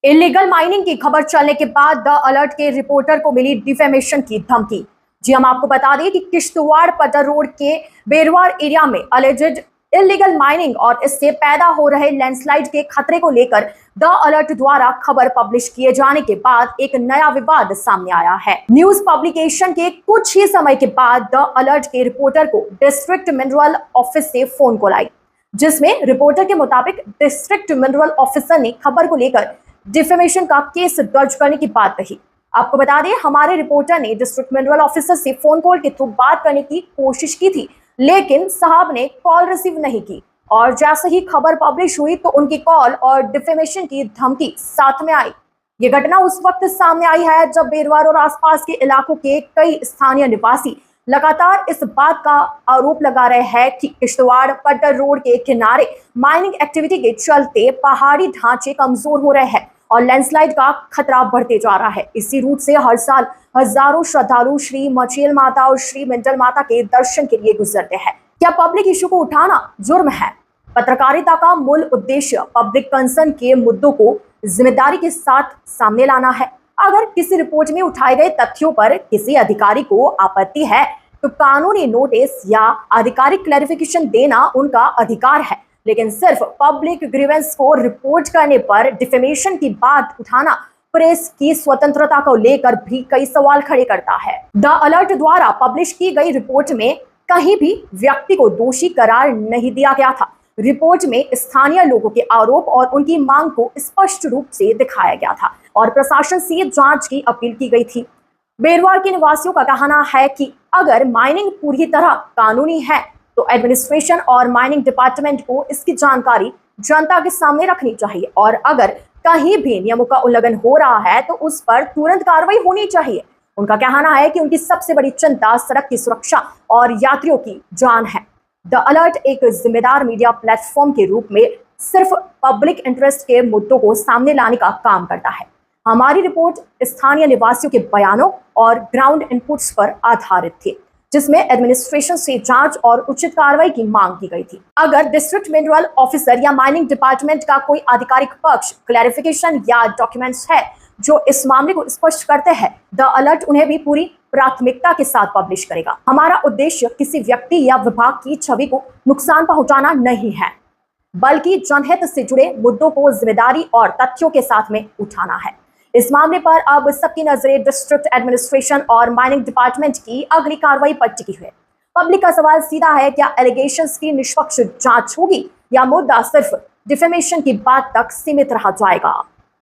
Illegal mining की खबर चलने के बाद द अलर्ट के रिपोर्टर को मिली डिफेमेशन की धमकी। जी हम आपको बता दें कि किश्तवाड़ पटर रोड के बेरवार एरिया में अलेजेड इलीगल माइनिंग और इससे पैदा हो रहे लैंडस्लाइड के खतरे को लेकर द अलर्ट द्वारा खबर पब्लिश किए जाने के बाद एक नया विवाद सामने आया है। न्यूज पब्लिकेशन के कुछ ही समय के बाद द अलर्ट के रिपोर्टर को डिस्ट्रिक्ट मिनरल ऑफिस से फोन कॉल आई, जिसमें रिपोर्टर के मुताबिक डिस्ट्रिक्ट मिनरल ऑफिसर ने खबर को लेकर डिफेमेशन का केस दर्ज करने की बात कही। आपको बता दें, हमारे रिपोर्टर ने डिस्ट्रिक्ट मिनरल ऑफिसर से फोन कॉल के थ्रू बात करने की कोशिश की थी, लेकिन साहब ने कॉल रिसीव नहीं की और जैसे ही खबर पब्लिश हुई तो उनकी कॉल और डिफेमेशन की धमकी साथ में आई। ये घटना उस वक्त सामने आई है जब बेरवार और आसपास के इलाकों के कई स्थानीय निवासी लगातार इस बात का आरोप लगा रहे हैं कि किश्तवाड़ पटर रोड के किनारे माइनिंग एक्टिविटी के चलते पहाड़ी ढांचे कमजोर हो रहे हैं और लैंडस्लाइड का खतरा बढ़ते जा रहा है। इसी रूट से हर साल हजारों श्रद्धालु श्री मचेल माता और श्री मिंटल माता के दर्शन के लिए गुजरते हैं। क्या पब्लिक इशू को उठाना जुर्म है? पत्रकारिता का मूल उद्देश्य पब्लिक कंसर्न के मुद्दों को जिम्मेदारी के साथ सामने लाना है। अगर किसी रिपोर्ट में उठाए गए तथ्यों पर किसी अधिकारी को आपत्ति है तो कानूनी नोटिस या आधिकारिक क्लैरिफिकेशन देना उनका अधिकार है, लेकिन सिर्फ पब्लिक ग्रीवेंस को रिपोर्ट करने पर डिफेमेशन की बात उठाना प्रेस की स्वतंत्रता को लेकर भी कई सवाल खड़े करता है। द अलर्ट द्वारा पब्लिश की गई रिपोर्ट में कहीं भी व्यक्ति को दोषी करार नहीं दिया गया था। रिपोर्ट में स्थानीय लोगों के आरोप और उनकी मांग को स्पष्ट रूप से दिखाया गया था और प्रशासन से जांच की अपील की गई थी। बेरवार के निवासियों का कहना है कि अगर माइनिंग पूरी तरह कानूनी है तो एडमिनिस्ट्रेशन और माइनिंग डिपार्टमेंट को इसकी जानकारी जनता के सामने रखनी चाहिए और अगर कहीं भी नियमों का उल्लंघन हो रहा है तो उस पर तुरंत कार्रवाई होनी चाहिए। उनका कहना है कि उनकी सबसे बड़ी चिंता सड़क की सुरक्षा और यात्रियों की जान है। द अलर्ट एक जिम्मेदार मीडिया प्लेटफॉर्म के रूप में सिर्फ पब्लिक इंटरेस्ट के मुद्दों को सामने लाने का काम करता है। हमारी रिपोर्ट स्थानीय निवासियों के बयानों और ग्राउंड इनपुट्स पर आधारित थी, जिसमें एडमिनिस्ट्रेशन से जांच और उचित कार्रवाई की मांग की गई थी। अगर डिस्ट्रिक्ट मिनरल ऑफिसर या माइनिंग डिपार्टमेंट का कोई आधिकारिक पक्ष, क्लैरिफिकेशन या डॉक्यूमेंट्स है जो इस मामले को स्पष्ट करते हैं, द अलर्ट उन्हें भी पूरी प्राथमिकता के साथ पब्लिश करेगा। हमारा उद्देश्य किसी व्यक्ति या विभाग की छवि को नुकसान पहुंचाना नहीं है, बल्कि जनहित से जुड़े मुद्दों को जिम्मेदारी और तथ्यों के साथ में उठाना है। इस मामले पर अब सबकी नजरें डिस्ट्रिक्ट एडमिनिस्ट्रेशन और माइनिंग डिपार्टमेंट की अगली कार्रवाई पर टिकी है। पब्लिक का सवाल सीधा है, क्या एलिगेशंस की निष्पक्ष जांच होगी या मुद्दा सिर्फ डिफेमेशन की बात तक सीमित रह जाएगा?